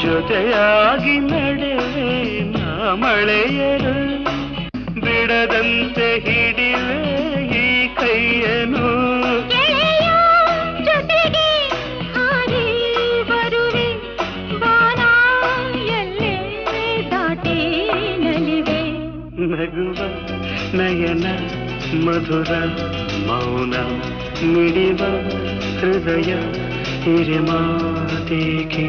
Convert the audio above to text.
ಜೊತೆಯಾಗಿ ನಡೆವೆ ನಾ ಮಳೆಯರು ಬಿಡದಂತೆ ಹಿಡಿವೆ ಈ ಕೈಯನು ಜೊತೆಗೆ ಹಾರಿ ಬರುವೆ ಬಾನ ಎಲ್ಲೇ ದಾಟಿ ನಲಿವೆ ನಗುವ ನಯನ ಮಧುರ ಮೌನ ಮಿಡಿವ ಹೃದಯ ಹಿರಿಮಾತೇಕೆ